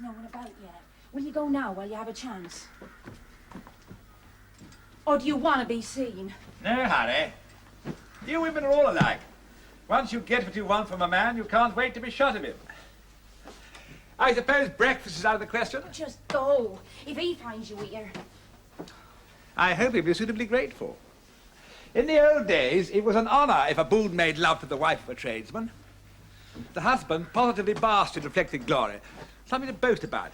There's no one about yet. Will you go now while you have a chance? Or do you want to be seen? No, Harry. You women are all alike. Once you get what you want from a man, you can't wait to be shot of him. I suppose breakfast is out of the question? Just go, if he finds you here. I hope he'll be suitably grateful. In the old days, it was an honor if a Bohun made love to the wife of a tradesman. The husband positively basked in reflected glory. Something to boast about.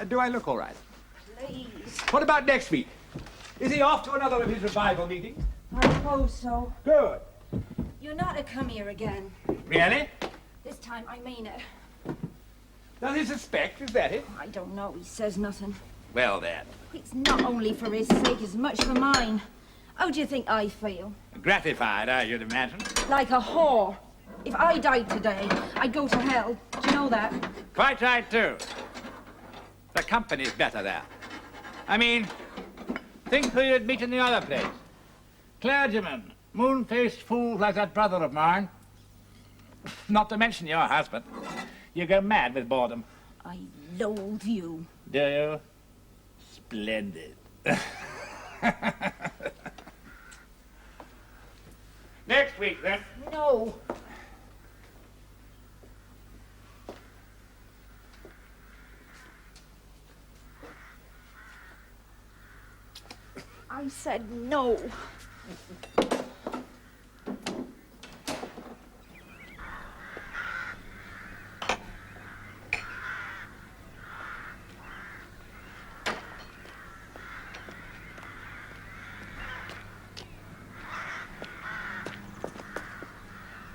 Do I look all right? Please. What about next week? Is he off to another of his revival meetings? I suppose so. Good. You're not to come here again. Really? This time I mean it. Does he suspect? Is that it? I don't know. He says nothing. Well, then. It's not only for his sake as much for mine. How do you think I feel? Gratified, I should imagine. Like a whore. If I died today, I'd go to hell. Do you know that? Quite right, too. The company's better there. I mean, think who you'd meet in the other place. Clergymen, moon-faced fools like that brother of mine. Not to mention your husband. You go mad with boredom. I loathe you. Do you? Splendid. Next week, then. No. I said no.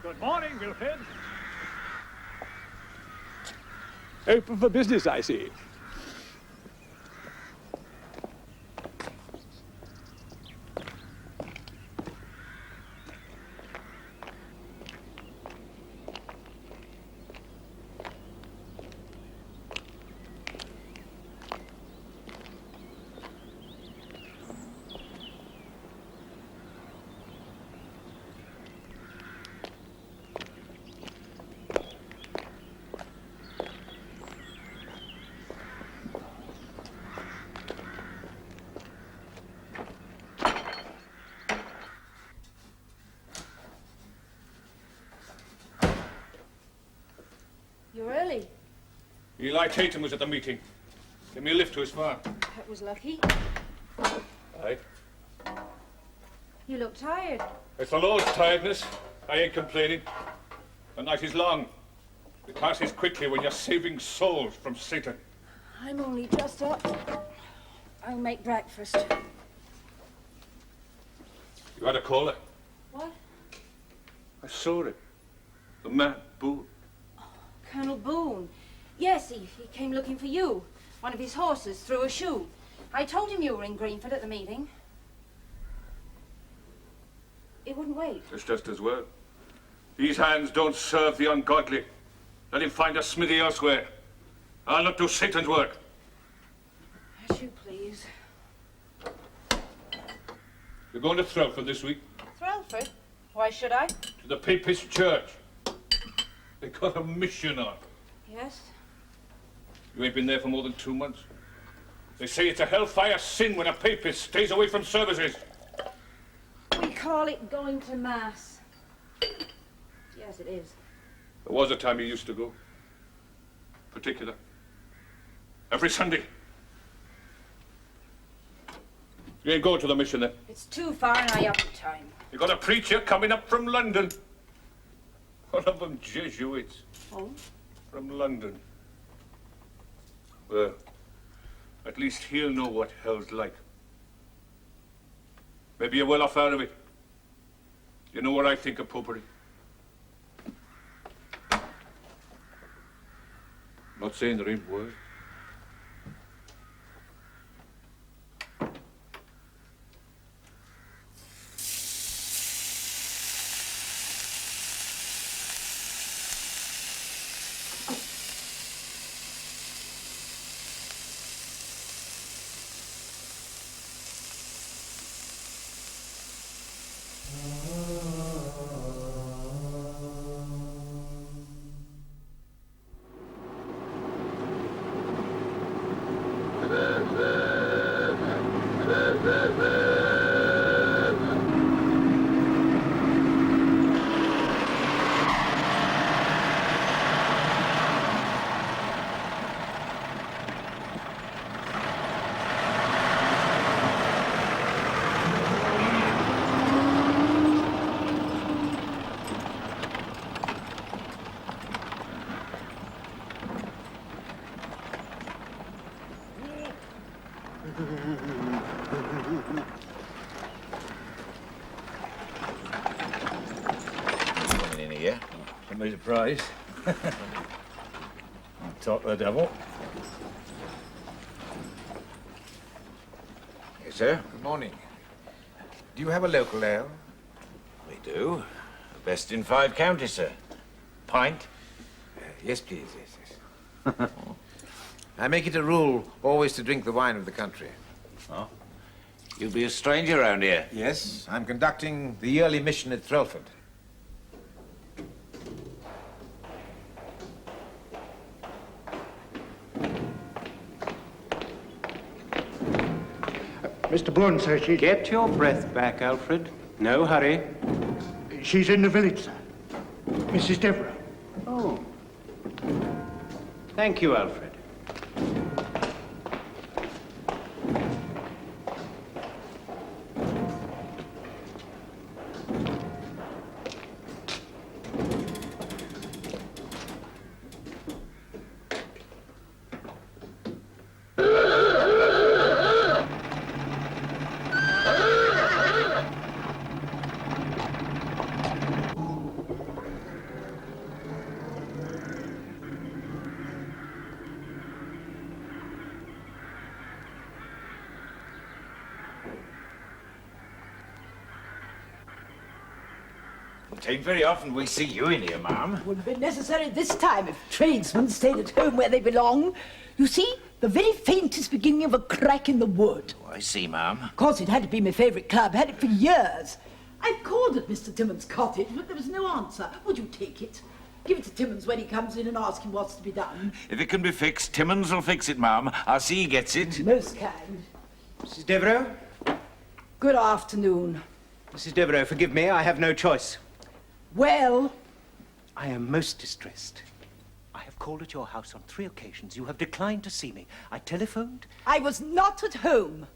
Good morning, Wilfred. Open for business, I see. You're early. Eli Tatum was at the meeting. Give me a lift to his farm. That was lucky. Aye. You look tired. It's the Lord's tiredness. I ain't complaining. The night is long. It passes quickly when you're saving souls from Satan. I'm only just up. I'll make breakfast. You had a caller. What? I saw it. The man, Bohun. Colonel Bohun. Yes, he came looking for you. One of his horses threw a shoe. I told him you were in Greenford at the meeting. It wouldn't wait. It's just as well. These hands don't serve the ungodly. Let him find a smithy elsewhere. I'll not do Satan's work. As you please. You're going to Threlford this week? Threlford? Why should I? To the Papist Church. They got a mission on. Yes? You ain't been there for more than 2 months. They say it's a hellfire sin when a papist stays away from services. We call it going to Mass. Yes, it is. There was a time you used to go. Particular. Every Sunday. You ain't going to the mission then? It's too far and I haven't time. You got a preacher coming up from London. One of them Jesuits. Oh? From London. Well, at least he'll know what hell's like. Maybe you're well off out of it. You know what I think of popery. Not saying there ain't worse. In here. Don't be surprised. Talk to the devil. Yes, sir. Good morning. Do you have a local ale? We do. Best in 5 counties, sir. Pint? Yes, please. Yes. I make it a rule always to drink the wine of the country. Oh. You'll be a stranger around here. Yes, I'm conducting the yearly mission at Threlford. Mr. Bohun says she's... Get your breath back, Alfred. No hurry. She's in the village, sir. Mrs. Devereux. Oh. Thank you, Alfred. It ain't very often we see you in here, ma'am. Wouldn't be necessary this time if tradesmen stayed at home where they belong. You see, the very faintest beginning of a crack in the wood. Oh, I see, ma'am. Of course, it had to be my favourite club. Had it for years. I've called at Mr. Timmons' cottage, but there was no answer. Would you take it? Give it to Timmons when he comes in and ask him what's to be done. If it can be fixed, Timmons will fix it, ma'am. I'll see he gets it. Most kind. Mrs. Devereux? Good afternoon. Mrs. Devereux, forgive me, I have no choice. Well, I am most distressed. I have called at your house on 3 occasions. You have declined to see me. I telephoned. I was not at home.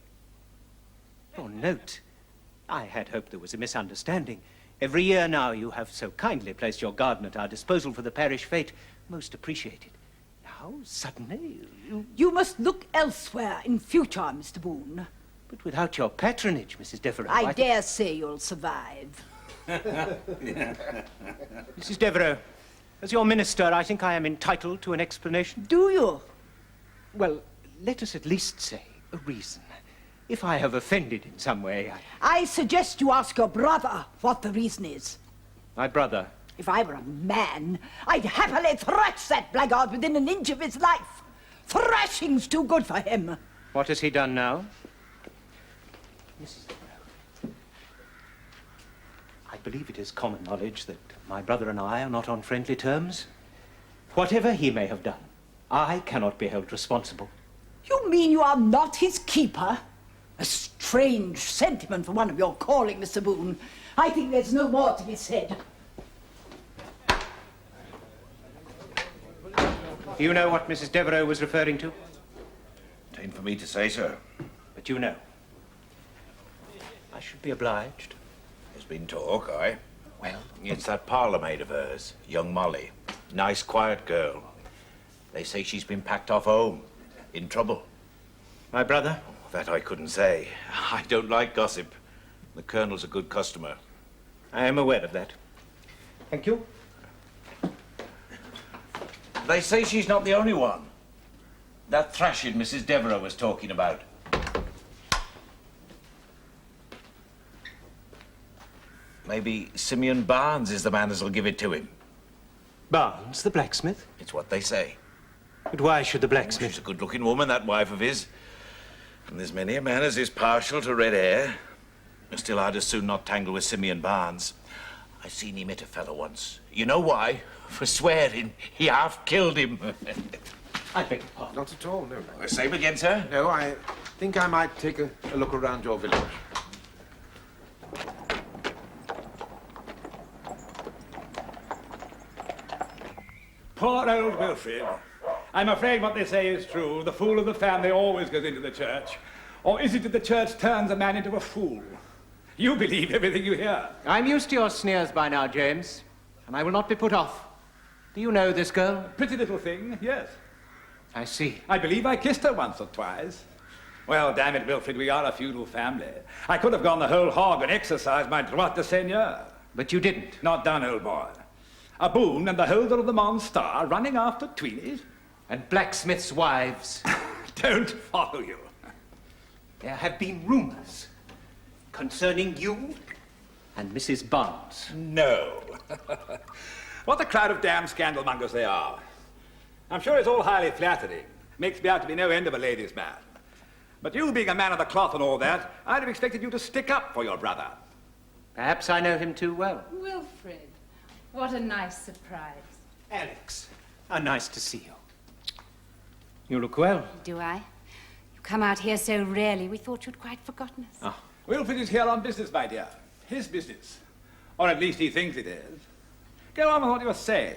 Your note. I had hoped there was a misunderstanding. Every year now you have so kindly placed your garden at our disposal for the parish fete. Most appreciated. Now, suddenly, you... You must look elsewhere in future, Mr. Bohun. But without your patronage, Mrs. Devereux... I dare say you'll survive. Mrs. Devereux, as your minister, I think I am entitled to an explanation. Do you? Well, let us at least say a reason. If I have offended in some way, I suggest you ask your brother what the reason is. My brother? If I were a man, I'd happily thrash that blackguard within an inch of his life. Thrashing's too good for him. What has he done now? Mrs. Devereux, I believe it is common knowledge that my brother and I are not on friendly terms. Whatever he may have done, I cannot be held responsible. You mean you are not his keeper? A strange sentiment for one of your calling, Mr. Bohun. I think there's no more to be said. Do you know what Mrs. Devereux was referring to? It ain't for me to say, sir. But you know. I should be obliged. There's been talk, aye. Well? It's that parlour maid of hers, young Molly. Nice, quiet girl. They say she's been packed off home. In trouble. My brother? That I couldn't say. I don't like gossip. The Colonel's a good customer. I am aware of that. Thank you. They say she's not the only one. That thrashing Mrs. Devereux was talking about. Maybe Simeon Barnes is the man that'll give it to him. Barnes, the blacksmith? It's what they say. But why should the blacksmith... She's a good-looking woman, that wife of his. And there's many a man as is partial to red hair. Still, I'd as soon not tangle with Simeon Barnes. I seen him hit a fellow once. You know why? For swearing. He half killed him. I beg your pardon. Not at all, no. The same again, sir? No, I think I might take a look around your village. Poor old Wilfrid. I'm afraid what they say is true. The fool of the family always goes into the church. Or is it that the church turns a man into a fool? You believe everything you hear. I'm used to your sneers by now, James, and I will not be put off. Do you know this girl? Pretty little thing, yes. I see. I believe I kissed her once or twice. Well, damn it, Wilfrid, we are a feudal family. I could have gone the whole hog and exercised my droit de seigneur. But you didn't. Not done, old boy. A Bohun and the holder of the Monstar running after tweenies? And blacksmiths' wives. Don't follow you. There have been rumors concerning you and Mrs. Barnes. No. What a crowd of damn scandalmongers they are. I'm sure it's all highly flattering. Makes me out to be no end of a ladies' man. But you being a man of the cloth and all that, I'd have expected you to stick up for your brother. Perhaps I know him too well. Wilfrid, what a nice surprise. Alex, how nice to see you. You look well. Do I? You come out here so rarely, we thought you'd quite forgotten us. Oh. Wilfrid is here on business, my dear. His business. Or at least he thinks it is. Go on with what you were saying.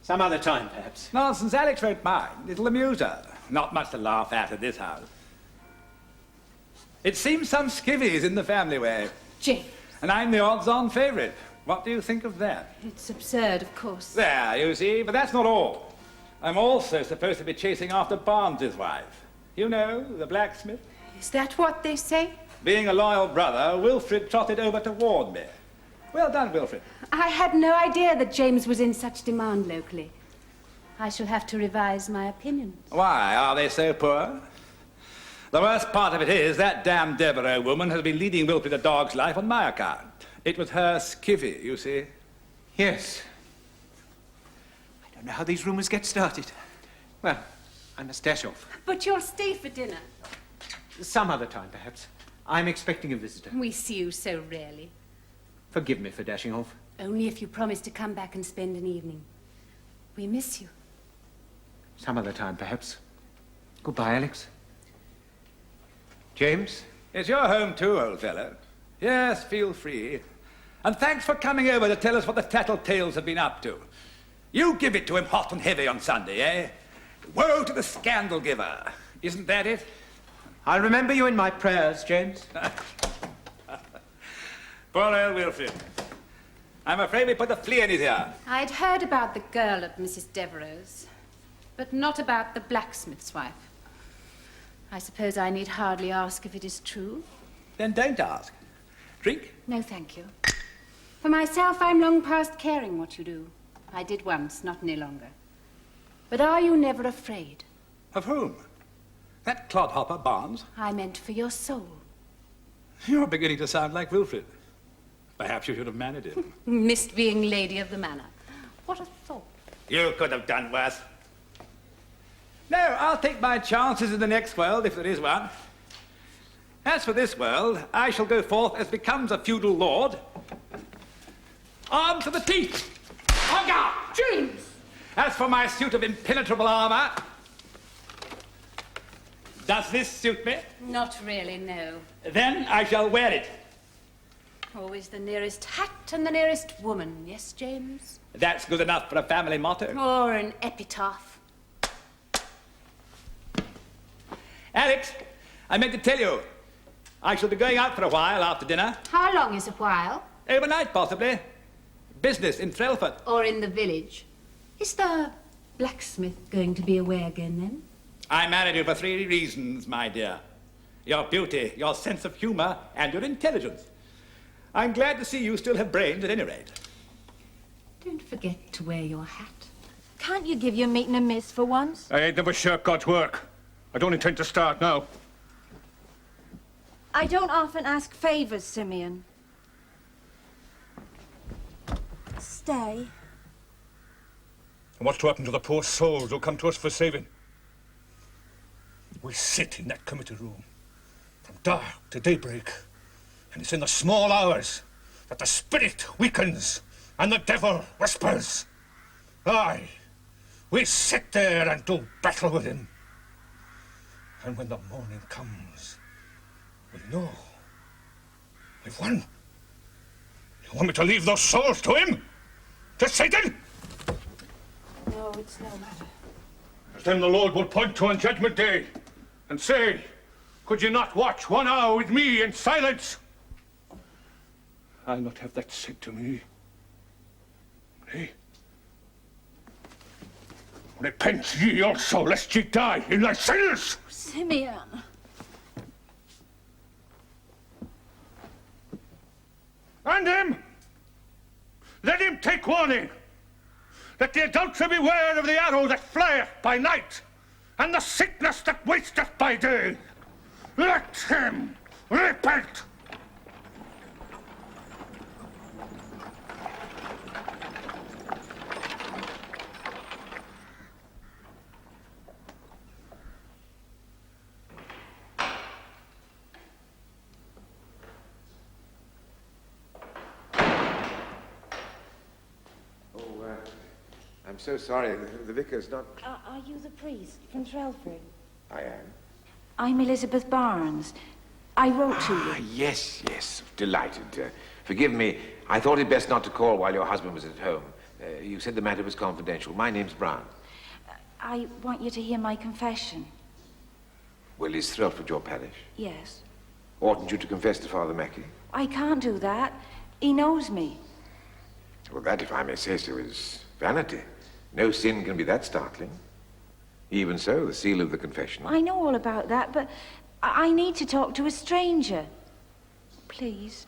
Some other time, perhaps. Nonsense, Alex won't mind. It'll amuse her. Not much to laugh at in this house. It seems some skivvy's in the family way. James. And I'm the odds-on favourite. What do you think of that? It's absurd, of course. There, you see, but that's not all. I'm also supposed to be chasing after Barnes's wife. You know, the blacksmith. Is that what they say? Being a loyal brother, Wilfrid trotted over to warn me. Well done, Wilfrid. I had no idea that James was in such demand locally. I shall have to revise my opinions. Why, are they so poor? The worst part of it is that damn Devereux woman has been leading Wilfrid a dog's life on my account. It was her skivvy, you see. Yes. I don't know how these rumors get started. Well, I must dash off. But you'll stay for dinner. Some other time, perhaps. I'm expecting a visitor. We see you so rarely. Forgive me for dashing off. Only if you promise to come back and spend an evening. We miss you. Some other time, perhaps. Goodbye, Alex. James? It's your home too, old fellow. Yes, feel free. And thanks for coming over to tell us what the tattletales have been up to. You give it to him hot and heavy on Sunday, eh? Woe to the scandal giver. Isn't that it? I'll remember you in my prayers, James. Poor old Wilfrid. I'm afraid we put a flea in his ear. I'd heard about the girl at Mrs. Devereux's, but not about the blacksmith's wife. I suppose I need hardly ask if it is true. Then don't ask. Drink? No, thank you. For myself, I'm long past caring what you do. I did once, not any longer. But are you never afraid? Of whom? That clodhopper Barnes? I meant for your soul. You're beginning to sound like Wilfrid. Perhaps you should have married him. Missed being lady of the manor. What a thought. You could have done worse. No, I'll take my chances in the next world, if there is one. As for this world, I shall go forth as becomes a feudal lord. Armed to the teeth! On guard! James! As for my suit of impenetrable armour, does this suit me? Not really, no. Then I shall wear it. Always the nearest hat and the nearest woman, yes, James? That's good enough for a family motto. Or an epitaph. Alex, I meant to tell you, I shall be going out for a while after dinner. How long is a while? Overnight, possibly. Business in Threlford. Or in the village. Is the blacksmith going to be away again, then? I married you for 3 reasons, my dear. Your beauty, your sense of humour, and your intelligence. I'm glad to see you still have brains at any rate. Don't forget to wear your hat. Can't you give your meeting a miss for once? I ain't never shirked God's work. I don't intend to start now. I don't often ask favours, Simeon. Stay. And what's to happen to the poor souls who come to us for saving? We sit in that committee room from dark to daybreak, and it's in the small hours that the spirit weakens and the devil whispers. Aye, We sit there and do battle with him. And when the morning comes, we know we've won. You want me to leave those souls to him? To Satan? No, it's no matter. As then the Lord will point to on Judgment Day and say, could you not watch 1 hour with me in silence? I'll not have that said to me. Nay. Repent ye also, lest ye die in thy sins! Simeon. And him! Let him take warning! Let the adulterer beware of the arrow that flieth by night, and the sickness that wasteth by day! Let him repent! I'm so sorry. The vicar's not... Are you the priest from Threlford? I am. I'm Elizabeth Barnes. I wrote to you. Yes, yes. Delighted. Forgive me. I thought it best not to call while your husband was at home. You said the matter was confidential. My name's Brown. I want you to hear my confession. Well, is Threlford your parish? Yes. Oughtn't you to confess to Father Mackey? I can't do that. He knows me. Well, that, if I may say so, is vanity. No sin can be that startling. Even so, the seal of the confession. I know all about that, but I need to talk to a stranger. Please.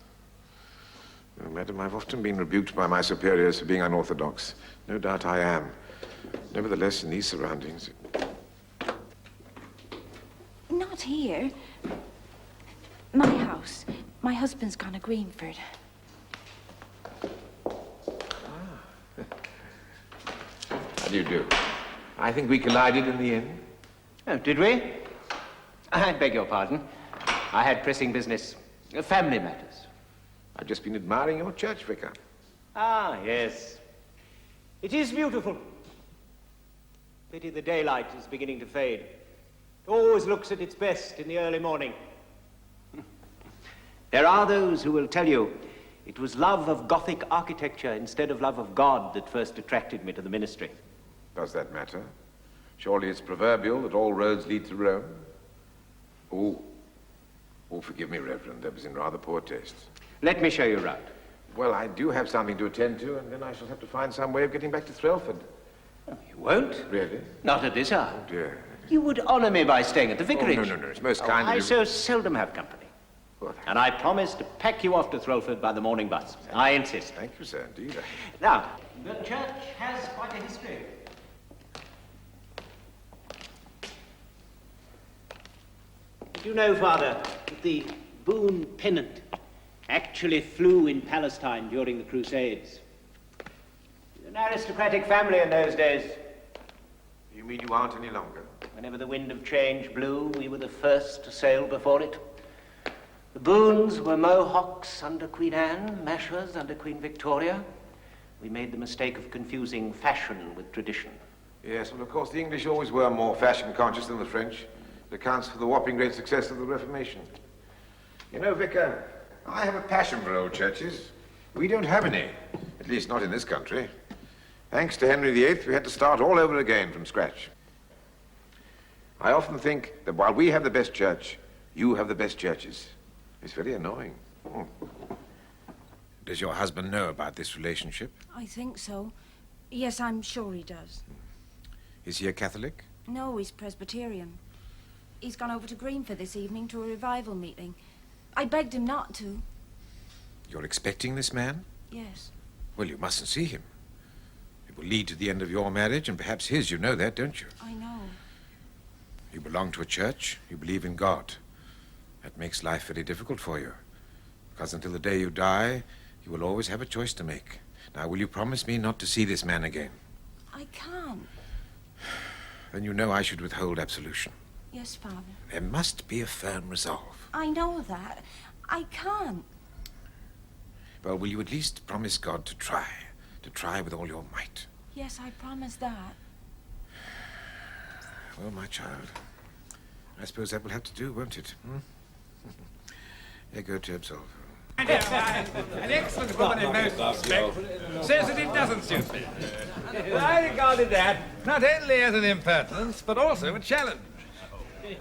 Well, madam, I've often been rebuked by my superiors for being unorthodox. No doubt I am. Nevertheless, in these surroundings... Not here. My house. My husband's gone to Greenford. How do you do? I think we collided in the inn. Oh, did we? I beg your pardon. I had pressing business. Family matters. I've just been admiring your church, Vicar. Ah, yes. It is beautiful. Pity the daylight is beginning to fade. It always looks at its best in the early morning. There are those who will tell you it was love of Gothic architecture instead of love of God that first attracted me to the ministry. Does that matter? Surely it's proverbial that all roads lead to Rome. Oh, forgive me, Reverend. That was in rather poor taste. Let me show you round. Well, I do have something to attend to, and then I shall have to find some way of getting back to Threlford. Oh, you won't? Really? Not at this hour. Oh, dear. You would honor me by staying at the vicarage. Oh, no. It's most kind of I you. so seldom have company. Well, And I promise to pack you off to Threlford by the morning bus. I insist. Thank you, sir, indeed. Now, the church has quite a history. Did you know, Father, that the Bohun pennant actually flew in Palestine during the Crusades? An aristocratic family in those days. You mean you aren't any longer? Whenever the wind of change blew, we were the first to sail before it. The Bohuns were Mohawks under Queen Anne, Mashers under Queen Victoria. We made the mistake of confusing fashion with tradition. Yes, well, of course, the English always were more fashion-conscious than the French. It accounts for the whopping great success of the Reformation. You know, Vicar, I have a passion for old churches. We don't have any, at least not in this country. Thanks to Henry VIII, we had to start all over again from scratch. I often think that while we have the best church, you have the best churches. It's very annoying. Does your husband know about this relationship? I think so. Yes, I'm sure he does. Is he a Catholic? No, he's Presbyterian. He's gone over to Greenford this evening to a revival meeting. I begged him not to. You're expecting this man? Yes. Well, you mustn't see him. It will lead to the end of your marriage, and perhaps his. You know that, don't you? I know. You belong to a church. You believe in God. That makes life very difficult for you. Because until the day you die, you will always have a choice to make. Now, will you promise me not to see this man again? I can't. Then you know I should withhold absolution. Yes, Father. There must be a firm resolve. I know that. I can't. Well, will you at least promise God to try with all your might? Yes, I promise that. Well, my child, I suppose that will have to do, won't it? Here go to absolve. An excellent woman in most respects says that it doesn't suit me. I regarded that not only as an impertinence, but also a challenge.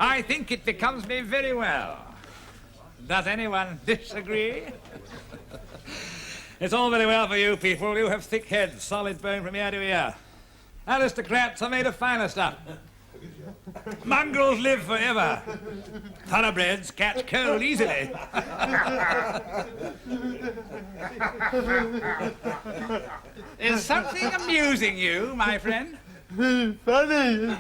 I think it becomes me very well. Does anyone disagree? It's all very well for you people. You have thick heads, solid bone from ear to ear. Aristocrats are made of finer stuff. Mongrels live forever. Thoroughbreds catch cold easily. Is something amusing you, my friend? Funny.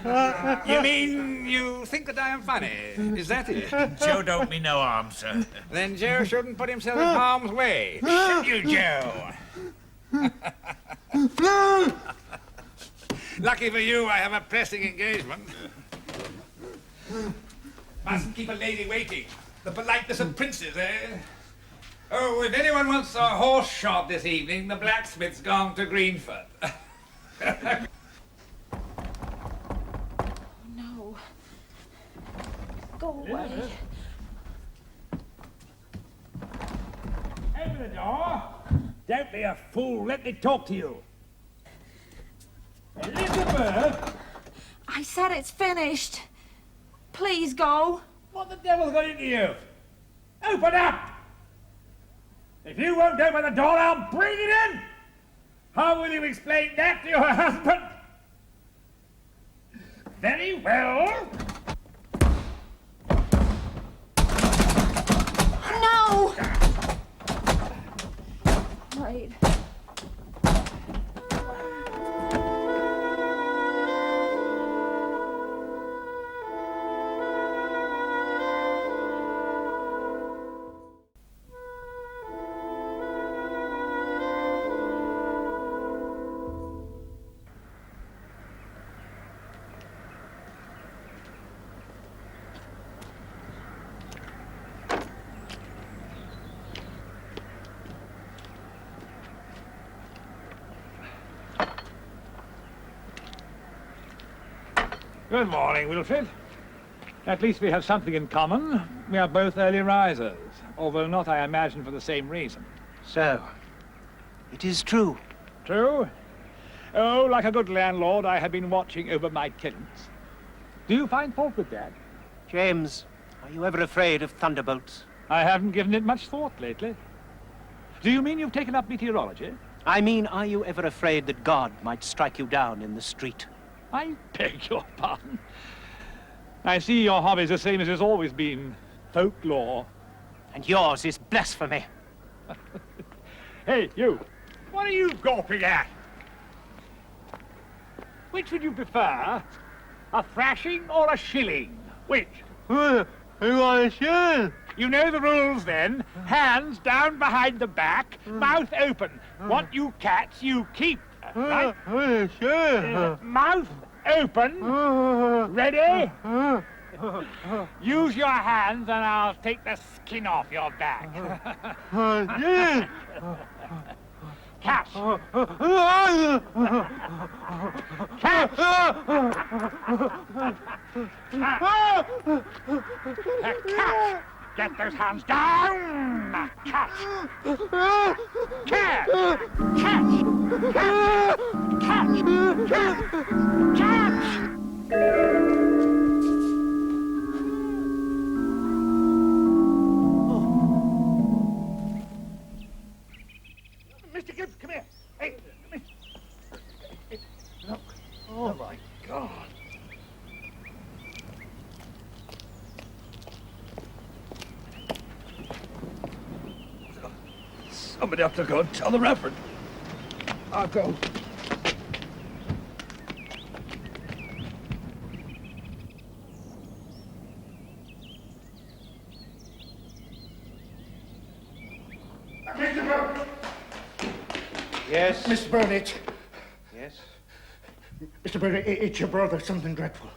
You mean you think that I am funny? Is that it? Joe don't mean no harm, sir. Then Joe shouldn't put himself in harm's way. Should you, Joe? Lucky for you, I have a pressing engagement. Mustn't keep a lady waiting. The politeness of princes, eh? Oh, if anyone wants a horse shod this evening, the blacksmith's gone to Greenford. No. Go away. Open the door. Don't be a fool. Let me talk to you. Elizabeth! I said it's finished. Please go. What the devil's got into you? Open up! If you won't open the door, I'll bring it in! How will you explain that to your husband? Very well. No! Wait. Good morning, Wilfred. At least we have something in common. We are both early risers, although not, I imagine, for the same reason. So, it is true. True? Oh, like a good landlord, I have been watching over my tenants. Do you find fault with that? James, are you ever afraid of thunderbolts? I haven't given it much thought lately. Do you mean you've taken up meteorology? I mean, are you ever afraid that God might strike you down in the street? I beg your pardon. I see your hobby's the same as it's always been. Folklore. And yours is blasphemy. Hey, you. What are you gawping at? Which would you prefer? A thrashing or a shilling? Which? I want to share. You know the rules then. Hands down behind the back, mouth open. What you catch, you keep. Right? Sure. Mouth open. Ready? Use your hands and I'll take the skin off your back. Yeah. Catch. Catch. Catch. Get those hands down. Catch. Catch. Catch. Catch. Catch. Catch. Catch. Mr. Gibbs, come here. Hey, look. Oh, my God. Somebody have to go and tell the Reverend. I'll go. Mr. Burnett. Yes? Mr. Burnett. Yes? Mr. Burnett, it's your brother, something dreadful.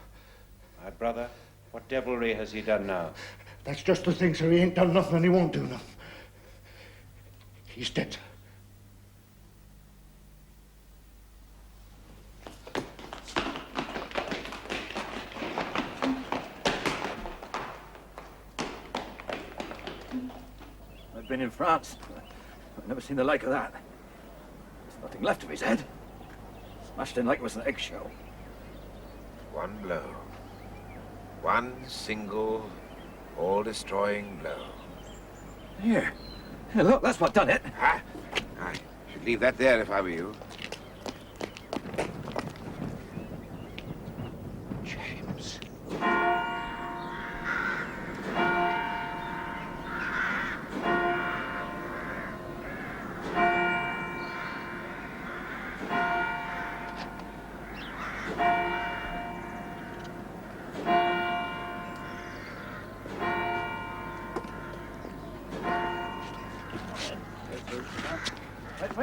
My brother? What devilry has he done now? That's just the thing, sir. He ain't done nothing and he won't do nothing. He's dead, sir. been in France. I've never seen the like of that. There's nothing left of his head. Smashed in like it was an eggshell. One blow. One single, all-destroying blow. Here. Here, look, that's what done it. Ah, I should leave that there if I were you. James.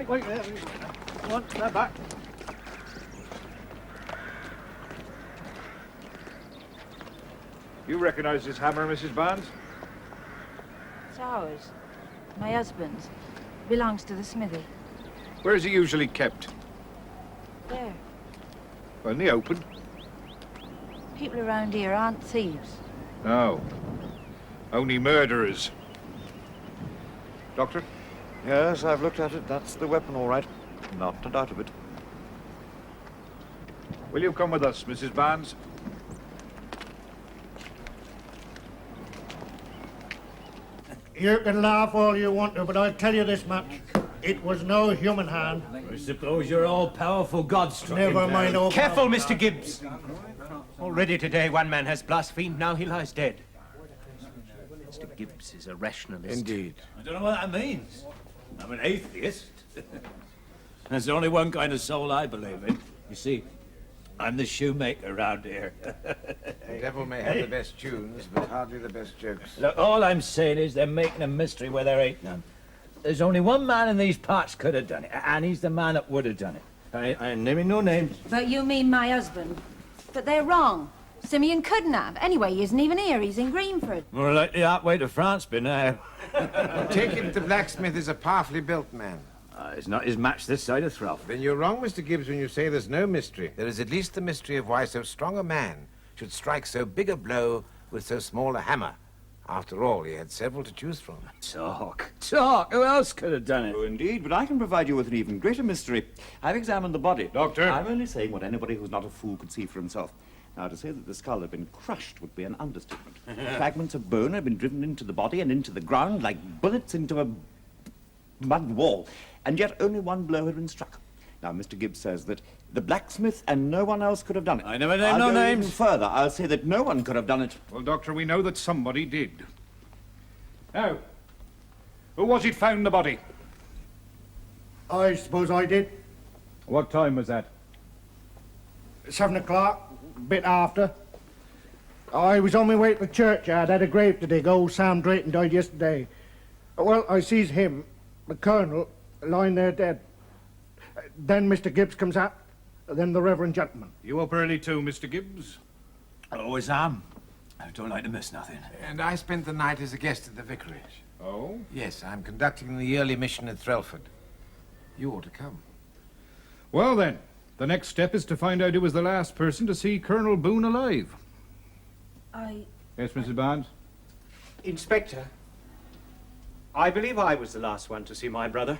Wait, there. Come on, stand back. You recognize this hammer, Mrs. Barnes? It's ours. My husband's. Belongs to the smithy. Where is he usually kept? There. Well, in the open? People around here aren't thieves. No. Only murderers. Doctor? Yes, I've looked at it. That's the weapon, all right. Not a doubt of it. Will you come with us, Mrs. Barnes? You can laugh all you want to, but I'll tell you this much. It was no human hand. I suppose you're all powerful gods. Never mind all. Careful, Mr. Gibbs. Already today one man has blasphemed, now he lies dead. Mr. Gibbs is a rationalist. Indeed. I don't know what that means. I'm an atheist. There's only one kind of soul I believe in. You see, I'm the shoemaker around here. The devil may have the best tunes, but hardly the best jokes. Look, all I'm saying is they're making a mystery where there ain't none. There's only one man in these parts could have done it, and he's the man that would have done it. I ain't naming no names. But you mean my husband. But they're wrong. Simeon couldn't have. Anyway, he isn't even here. He's in Greenford. More likely halfway to France by now. Take it the blacksmith is a powerfully built man. It's not his match this side of Threlf. Then you're wrong, Mr. Gibbs, when you say there's no mystery. There is at least the mystery of why so strong a man should strike so big a blow with so small a hammer. After all, he had several to choose from. Talk. Who else could have done it? Oh, indeed, but I can provide you with an even greater mystery. I've examined the body. Doctor? I'm only saying what anybody who's not a fool could see for himself. Now, to say that the skull had been crushed would be an understatement. Fragments of bone had been driven into the body and into the ground like bullets into a mud wall, and yet only one blow had been struck. Now, Mr. Gibbs says that the blacksmith and no one else could have done it. I never named I'll no go names. even further. I'll say that no one could have done it. Well, Doctor, we know that somebody did. Now, who was it found the body? I suppose I did. What time was that? 7 o'clock, bit after. I was on my way to the churchyard, had a grave to dig. Old Sam Drayton died yesterday. Well, I sees him, the colonel, lying there dead. Then Mr. Gibbs comes out, then the reverend gentleman. You up early too, Mr. Gibbs? I always am. I don't like to miss nothing. And I spent the night as a guest at the vicarage. Oh? Yes, I'm conducting the yearly mission at Threlford. You ought to come. Well, then, the next step is to find out who was the last person to see Colonel Bohun alive. Yes, Mrs. Barnes? Inspector, I believe I was the last one to see my brother.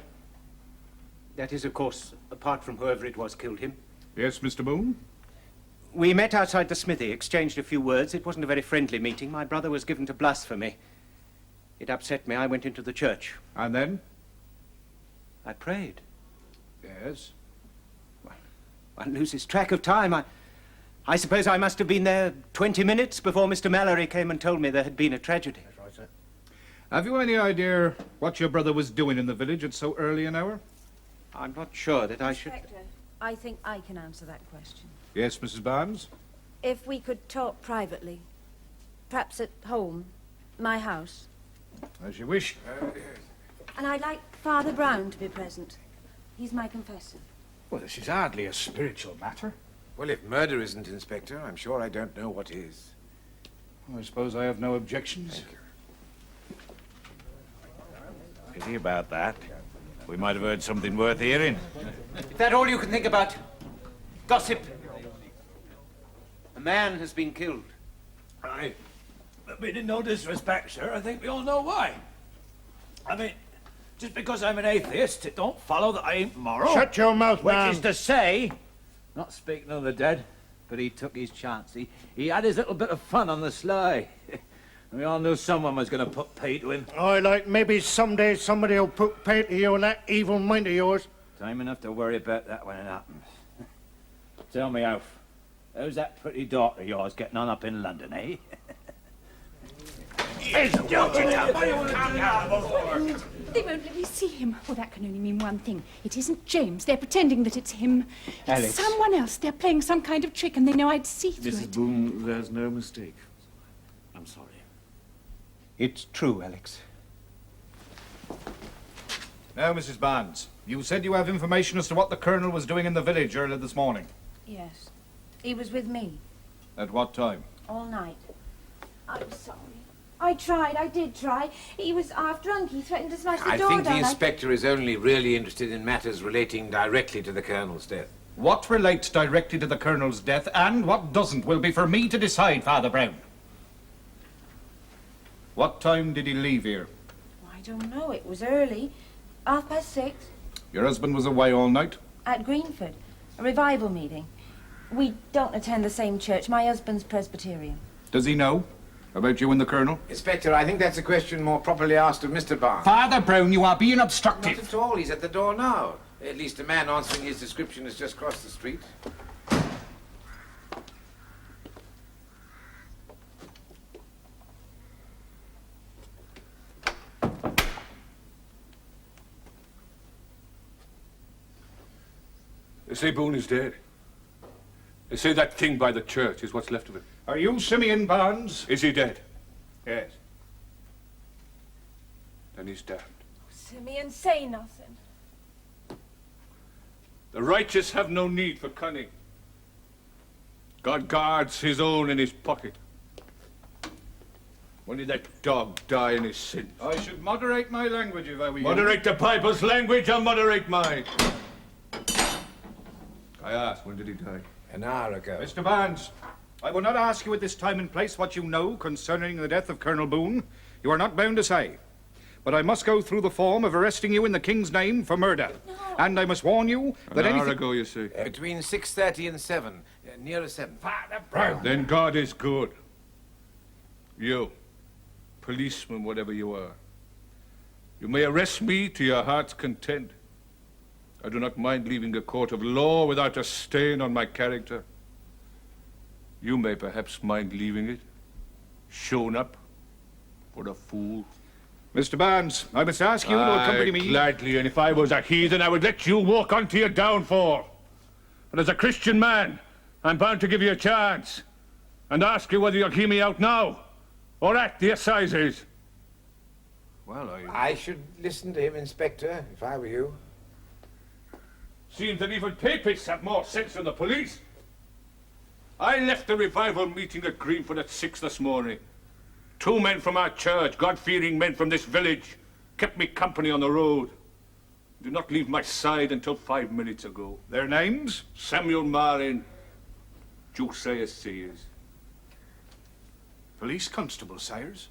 That is, of course, apart from whoever it was killed him. Yes, Mr. Bohun? We met outside the smithy, exchanged a few words. It wasn't a very friendly meeting. My brother was given to blasphemy. It upset me. I went into the church. And then? I prayed. Yes. One loses track of time. I suppose I must have been there 20 minutes before Mr. Mallory came and told me there had been a tragedy. That's right, sir. Have you any idea what your brother was doing in the village at so early an hour? I'm not sure that I should... Inspector, I think I can answer that question. Yes, Mrs. Barnes? If we could talk privately, perhaps at home, my house. As you wish. And I'd like Father Brown to be present. He's my confessor. Well, this is hardly a spiritual matter. Well, if murder isn't, Inspector, I'm sure I don't know what is. I suppose I have no objections. Pity about that. We might have heard something worth hearing. Is that all you can think about? Gossip. A man has been killed. I mean, in no disrespect, sir, I think we all know why. I mean, just because I'm an atheist, it don't follow that I ain't moral. Shut your mouth, man. Which is to say, not speaking of the dead, but he took his chance. He had his little bit of fun on the sly. We all knew someone was going to put pay to him. I like maybe someday somebody will put pay to you and that evil mind of yours. Time enough to worry about that when it happens. Tell me, Alf, how's that pretty daughter of yours getting on up in London, eh? They won't let me see him. Well, that can only mean one thing. It isn't James. They're pretending that it's him. It's Alex. someone else. They're playing some kind of trick, and they know I'd see through Mrs. it. Boone, there's no mistake. I'm sorry. It's true, Alex. Now, Mrs. Barnes, you said you have information as to what the Colonel was doing in the village earlier this morning. Yes. He was with me At what time? all night. I'm sorry. I did try. He was half drunk. He threatened to smash the I door think the down. inspector is only really interested in matters relating directly to the Colonel's death. What relates directly to the Colonel's death and what doesn't will be for me to decide, Father Brown. What time did he leave here? I don't know. It was early. 6:30. Your husband was away all night? At Greenford. A revival meeting. We don't attend the same church. My husband's Presbyterian. Does he know about you and the Colonel? Inspector, I think that's a question more properly asked of Mr. Barnes. Father Brown, you are being obstructive. Not at all. He's at the door now. At least a man answering his description has just crossed the street. They say Bohun is dead. They say that thing by the church is what's left of him. Are you Simeon Barnes? Is he dead? Yes. Then he's damned. Simeon, say nothing. The righteous have no need for cunning. God guards his own in his pocket. When did that dog die in his sins? I should moderate my language if I were you. Moderate the Bible's language, I'll moderate mine. I asked, when did he die? An hour ago. Mr. Barnes, I will not ask you at this time and place what you know concerning the death of Colonel Bohun. You are not bound to say. But I must go through the form of arresting you in the King's name for murder. No. And I must warn you that An hour anything... ago, you say? Between 6:30 and 7. Nearer 7. Father Brown! Then God is good. You, policeman, whatever you are, you may arrest me to your heart's content. I do not mind leaving a court of law without a stain on my character. You may perhaps mind leaving it, shown up for a fool. Mr. Barnes, I must ask you to accompany me... Gladly, and if I was a heathen, I would let you walk onto your downfall. But as a Christian man, I'm bound to give you a chance and ask you whether you'll hear me out now or at the assizes. Well, I should listen to him, Inspector, if I were you. Seems that even papists have more sense than the police. I left the revival meeting at Greenford at 6 this morning. 2 men from our church, God-fearing men from this village, kept me company on the road. Did not leave my side until 5 minutes ago. Their names? Samuel Marin, Josiah Sears. Police constable, sires.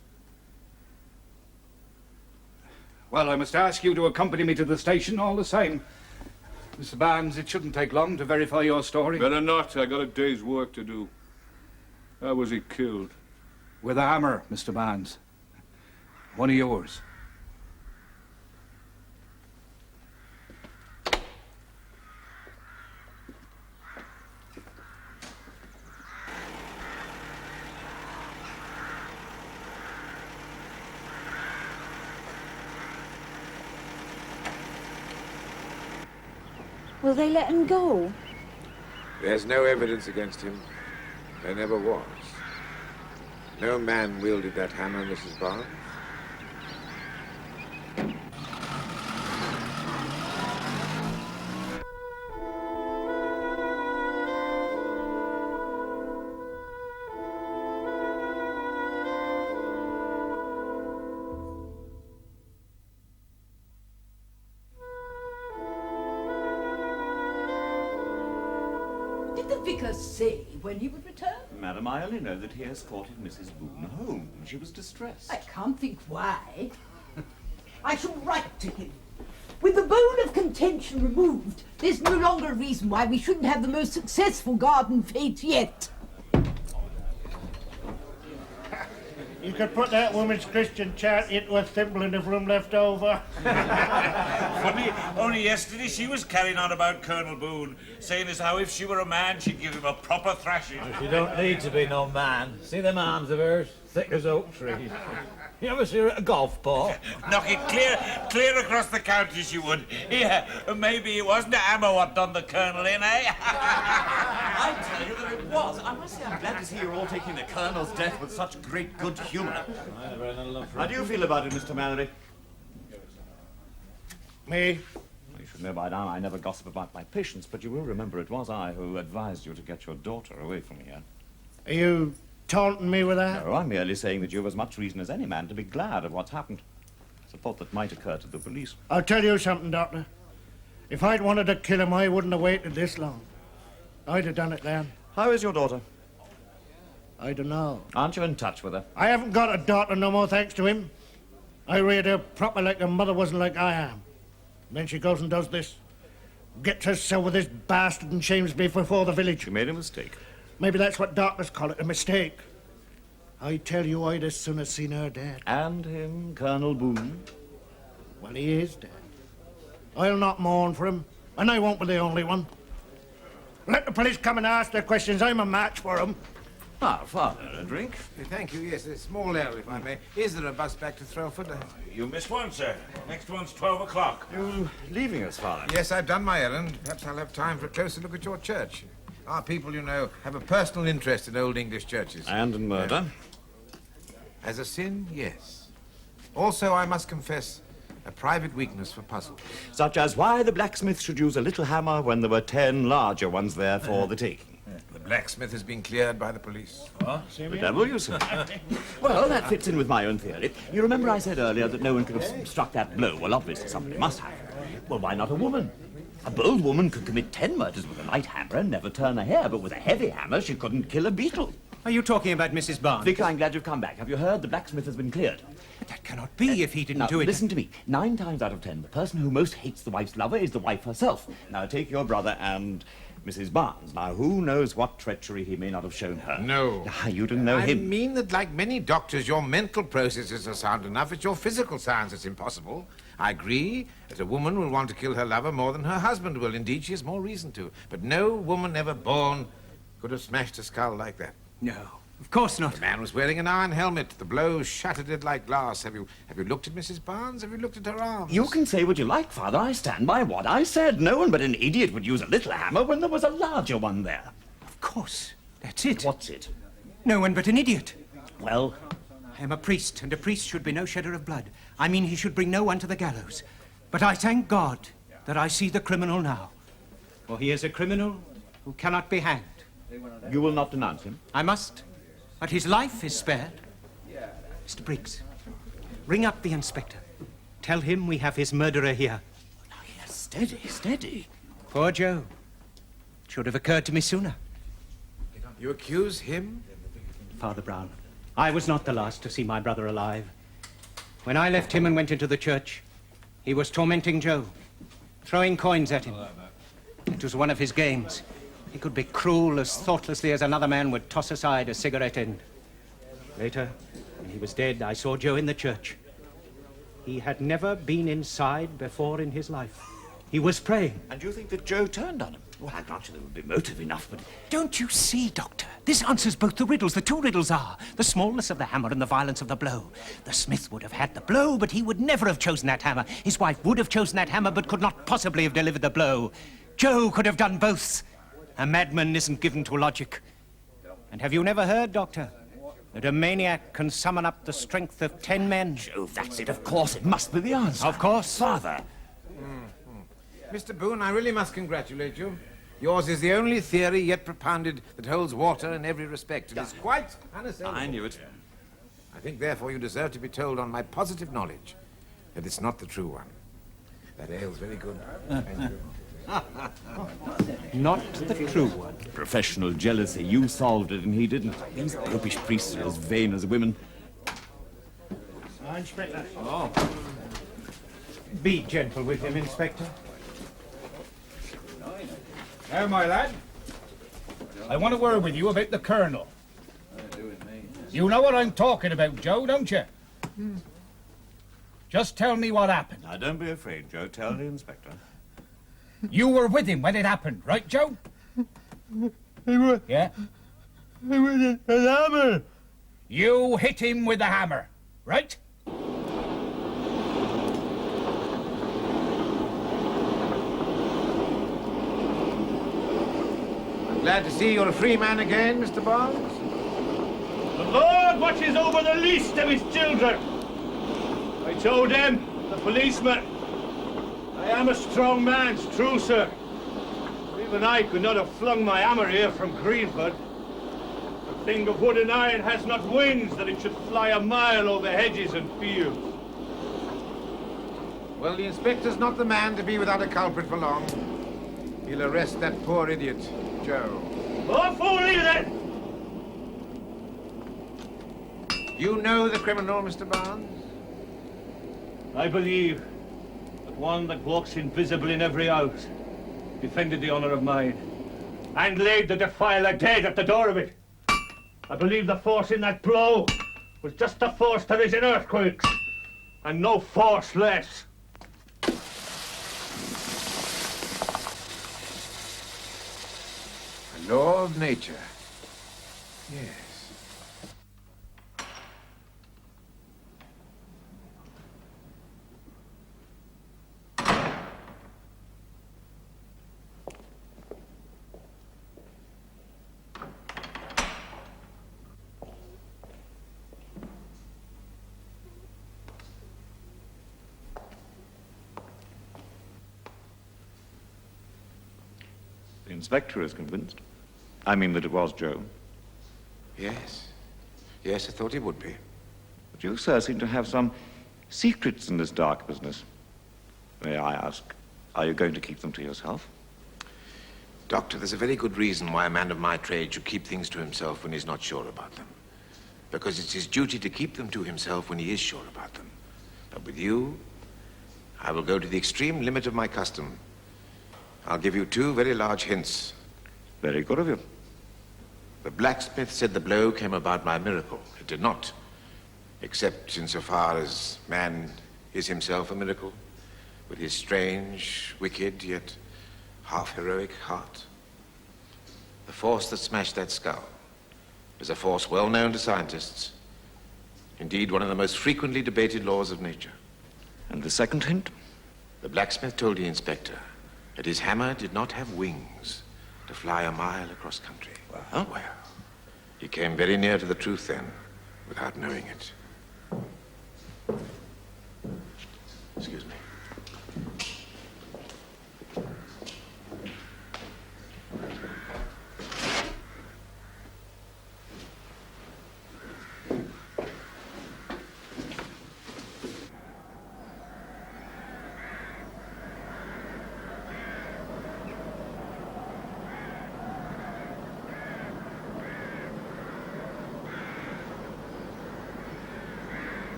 Well, I must ask you to accompany me to the station all the same. Mr. Barnes, it shouldn't take long to verify your story. Better not. I got a day's work to do. How was he killed? With a hammer, Mr. Barnes. One of yours. Will they let him go? There's no evidence against him. There never was. No man wielded that hammer, Mrs. Barnes. Did the vicar say when he would return? Madam, I only know that he escorted Mrs. Boone home. She was distressed. I can't think why. I shall write to him. With the bone of contention removed, there's no longer a reason why we shouldn't have the most successful garden fete yet. You could put that woman's Christian chant into a thimble and have room left over. Funny, only yesterday she was carrying on about Colonel Bohun, saying as how if she were a man, she'd give him a proper thrashing. She don't need to be no man. See them arms of hers, thick as oak trees. You ever see her at a golf ball? Knock it clear across the county, she would. Yeah, maybe it wasn't a hammer what done the Colonel in, eh? I tell you that it was. I must say I'm glad to see you're all taking the Colonel's death with such great good humour. How do you feel about it, Mr. Mallory? Me? You should know by now I never gossip about my patients, but you will remember it was I who advised you to get your daughter away from here. Are you taunting me with that? No, I'm merely saying that you have as much reason as any man to be glad of what's happened. It's a thought that might occur to the police. I'll tell you something, Doctor. If I'd wanted to kill him, I wouldn't have waited this long. I'd have done it then. How is your daughter? I don't know. Aren't you in touch with her? I haven't got a daughter no more, thanks to him. I reared her proper like her mother wasn't like I am. And then she goes and does this. Gets herself with this bastard and shames me before the village. You made a mistake. Maybe that's what doctors call it, a mistake. I tell you, I'd as soon have seen her dead. And him, Colonel Bohun? Well, he is dead. I'll not mourn for him, and I won't be the only one. Let the police come and ask their questions. I'm a match for them. Ah, Father, a drink? Thank you, yes, a small ale, if I may. Is there a bus back to Threlford? You missed one, sir. Next one's 12 o'clock. You leaving us, Father? Yes, I've done my errand. Perhaps I'll have time for a closer look at your church. Our people, you know, have a personal interest in old English churches. And in murder? As a sin, yes. Also, I must confess, a private weakness for puzzles. Such as why the blacksmith should use a little hammer when there were 10 larger ones there for the taking. The blacksmith has been cleared by the police. The devil, you say? Well, that fits in with my own theory. You remember I said earlier that no one could have struck that blow? Well, obviously somebody must have. Well, why not a woman? A bold woman could commit 10 murders with a light hammer and never turn a hair, but with a heavy hammer she couldn't kill a beetle. Are you talking about Mrs. Barnes? Vicar, I'm glad you've come back. Have you heard? The blacksmith has been cleared. But that cannot be if he didn't do it. Listen to me. 9 times out of 10, the person who most hates the wife's lover is the wife herself. Now, take your brother and Mrs. Barnes. Now, who knows what treachery he may not have shown her? No. You didn't know him. I mean that, like many doctors, your mental processes are sound enough. It's your physical science that's impossible. I agree that a woman will want to kill her lover more than her husband will. Indeed, she has more reason to. But no woman ever born could have smashed a skull like that. No, of course not. The man was wearing an iron helmet. The blow shattered it like glass. Have you looked at Mrs. Barnes? Have you looked at her arms? You can say what you like, Father. I stand by what I said. No one but an idiot would use a little hammer when there was a larger one there. Of course. That's it. What's it? No one but an idiot. Well, I am a priest, and a priest should be no shedder of blood. I mean, he should bring no one to the gallows. But I thank God that I see the criminal now. For he is a criminal who cannot be hanged. you will not denounce him? I must. But his life is spared. Mr. Briggs, ring up the inspector. Tell him we have his murderer here. Now, yes, steady, steady. Poor Joe. It should have occurred to me sooner. You accuse him? Father Brown, I was not the last to see my brother alive. When I left him and went into the church, he was tormenting Joe, throwing coins at him. It was one of his games. He could be cruel as thoughtlessly as another man would toss aside a cigarette end. Later, when he was dead, I saw Joe in the church. He had never been inside before in his life. He was praying. And you think that Joe turned on him? Well, I'm not sure there would be motive enough, but... Don't you see, Doctor? This answers both the riddles. The two riddles are the smallness of the hammer and the violence of the blow. The smith would have had the blow, but he would never have chosen that hammer. His wife would have chosen that hammer, but could not possibly have delivered the blow. Joe could have done both. A madman isn't given to logic. And have you never heard, Doctor, that a maniac can summon up the strength of 10 men? Jove, that's it. Of course, it must be the answer. Of course. Father. Mr. Bohun, I really must congratulate you. Yours is the only theory yet propounded that holds water in every respect. It is quite unassailable. I knew it. I think, therefore, you deserve to be told on my positive knowledge that it's not the true one. That ale's very good. Thank you. Not the true one. Professional jealousy. You solved it and he didn't. These popish priests are as vain as women. Inspector. Oh. Be gentle with him, Inspector. Now, my lad, I want a word with you about the Colonel. You know what I'm talking about, Joe, don't you? Just tell me what happened. Now, don't be afraid, Joe. Tell the Inspector. You were with him when it happened, right, Joe? Yeah? I with a hammer. You hit him with the hammer, right? I'm glad to see you're a free man again, Mr. Barnes. The Lord watches over the least of his children. I told them, the policeman, I am a strong man, 's true, sir. Even I could not have flung my hammer here from Greenford. A thing of wood and iron has not wings that it should fly a mile over hedges and fields. Well, the inspector's not the man to be without a culprit for long. He'll arrest that poor idiot, Joe. Oh, fool, then! You know the criminal, Mr. Barnes? I believe that one that walks invisible in every house defended the honor of mine and laid the defiler dead at the door of it. I believe the force in that blow was just the force there is in earthquakes, and no force less. A law of nature. Yes. The Inspector is convinced. I mean that it was Joe. Yes. Yes, I thought he would be. But you, sir, seem to have some secrets in this dark business. May I ask, are you going to keep them to yourself? Doctor, there's a very good reason why a man of my trade should keep things to himself when he's not sure about them. Because it's his duty to keep them to himself when he is sure about them. But with you, I will go to the extreme limit of my custom. I'll give you two very large hints. Very good of you. The blacksmith said the blow came about by miracle. It did not, except insofar as man is himself a miracle, with his strange, wicked, yet half-heroic heart. The force that smashed that skull is a force well known to scientists. Indeed, one of the most frequently debated laws of nature. And the second hint? The blacksmith told the inspector that his hammer did not have wings to fly a mile across country. Well, he came very near to the truth then, without knowing it. Excuse me.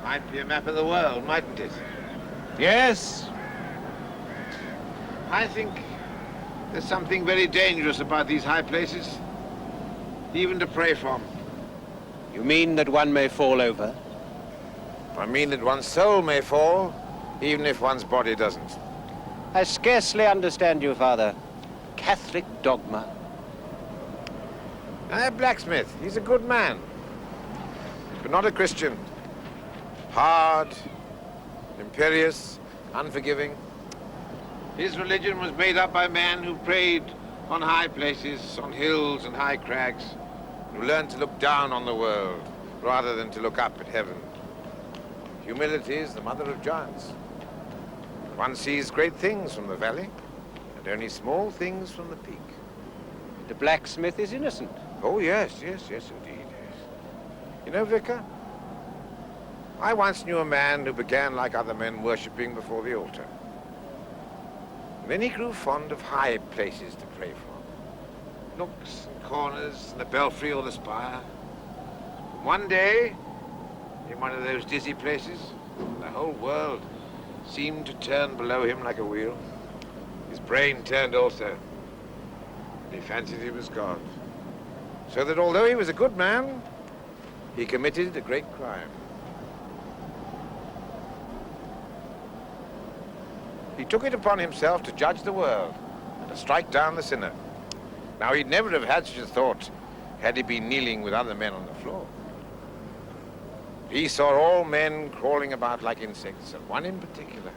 Might be a map of the world, mightn't it? Yes. I think there's something very dangerous about these high places, even to pray from. You mean that one may fall over? I mean that one's soul may fall, even if one's body doesn't. I scarcely understand you, Father. Catholic dogma. Now, that blacksmith, he's a good man, but not a Christian. Hard, imperious, unforgiving. His religion was made up by men who prayed on high places, on hills and high crags, who learned to look down on the world rather than to look up at heaven. Humility is the mother of giants. One sees great things from the valley, and only small things from the peak. The blacksmith is innocent. Oh, yes, yes, yes, indeed, yes. You know, Vicar, I once knew a man who began like other men worshipping before the altar. Then he grew fond of high places to pray from. Nooks and corners, and the belfry or the spire. One day, in one of those dizzy places, The whole world seemed to turn below him like a wheel. His brain turned also. He fancied he was God. So that although he was a good man, he committed a great crime. He took it upon himself to judge the world and to strike down the sinner. Now, he'd never have had such a thought had he been kneeling with other men on the floor. He saw all men crawling about like insects, and one in particular,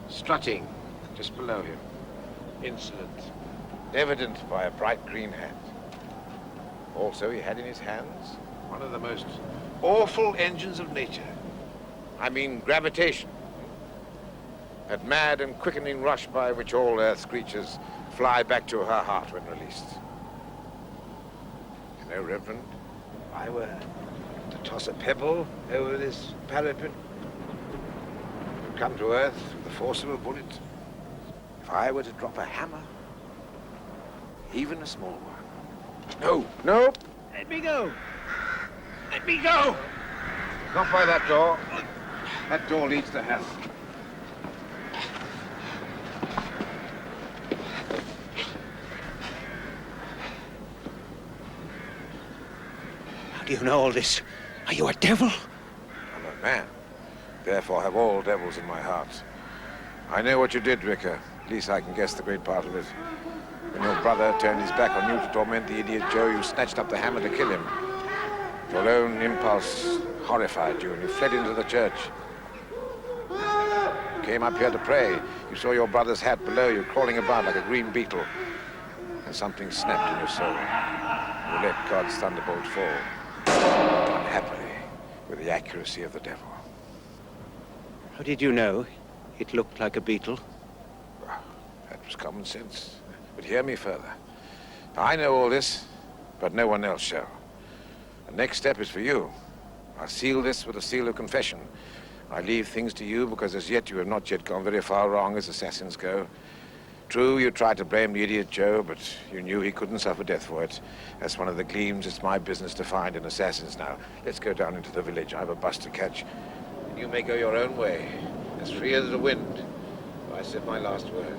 strutting just below him, insolent, evident by a bright green hat. Also, he had in his hands one of the most awful engines of nature. I mean, gravitation. That mad and quickening rush by which all Earth's creatures fly back to her heart when released. You know, Reverend, if I were to toss a pebble over this parapet, it would come to Earth with the force of a bullet. If I were to drop a hammer, even a small one. No, no! Let me go! Let me go! Not by that door. That door leads to hell. How do you know all this? Are you a devil? I'm a man. Therefore have all devils in my heart. I know what you did, Vicar. At least I can guess the great part of it. When your brother turned his back on you to torment the idiot Joe, you snatched up the hammer to kill him. Your own impulse horrified you, and you fled into the church. You came up here to pray. You saw your brother's hat below you, crawling about like a green beetle. And something snapped in your soul. You let God's thunderbolt fall. Unhappily, with the accuracy of the devil. How did you know it looked like a beetle? Well, that was common sense. But hear me further. I know all this, but no one else shall. The next step is for you. I'll seal this with a seal of confession. I leave things to you because as yet you have not yet gone very far wrong as assassins go. True, you tried to blame the idiot Joe, but you knew he couldn't suffer death for it. That's one of the gleams it's my business to find in assassins now. Let's go down into the village. I have a bus to catch. And you may go your own way, as free as the wind. I said my last word.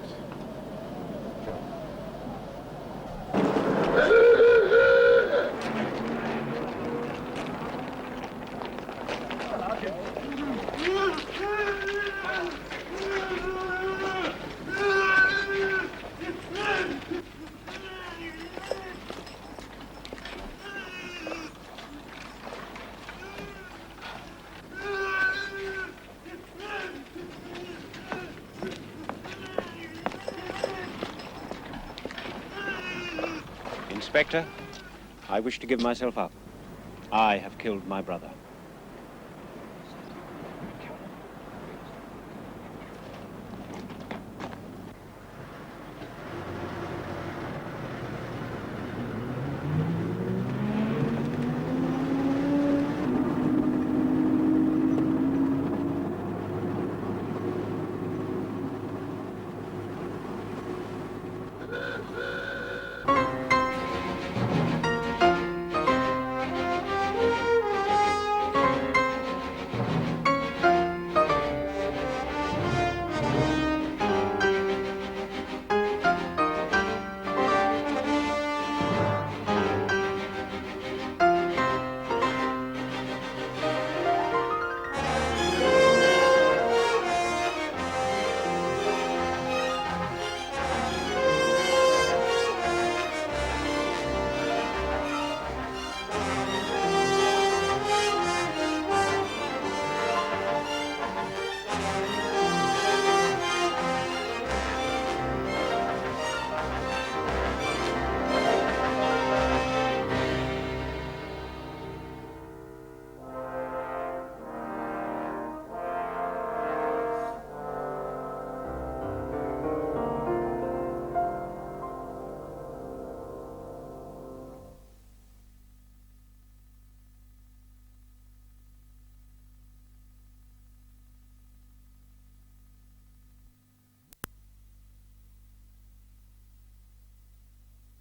Inspector, I wish to give myself up. I have killed my brother.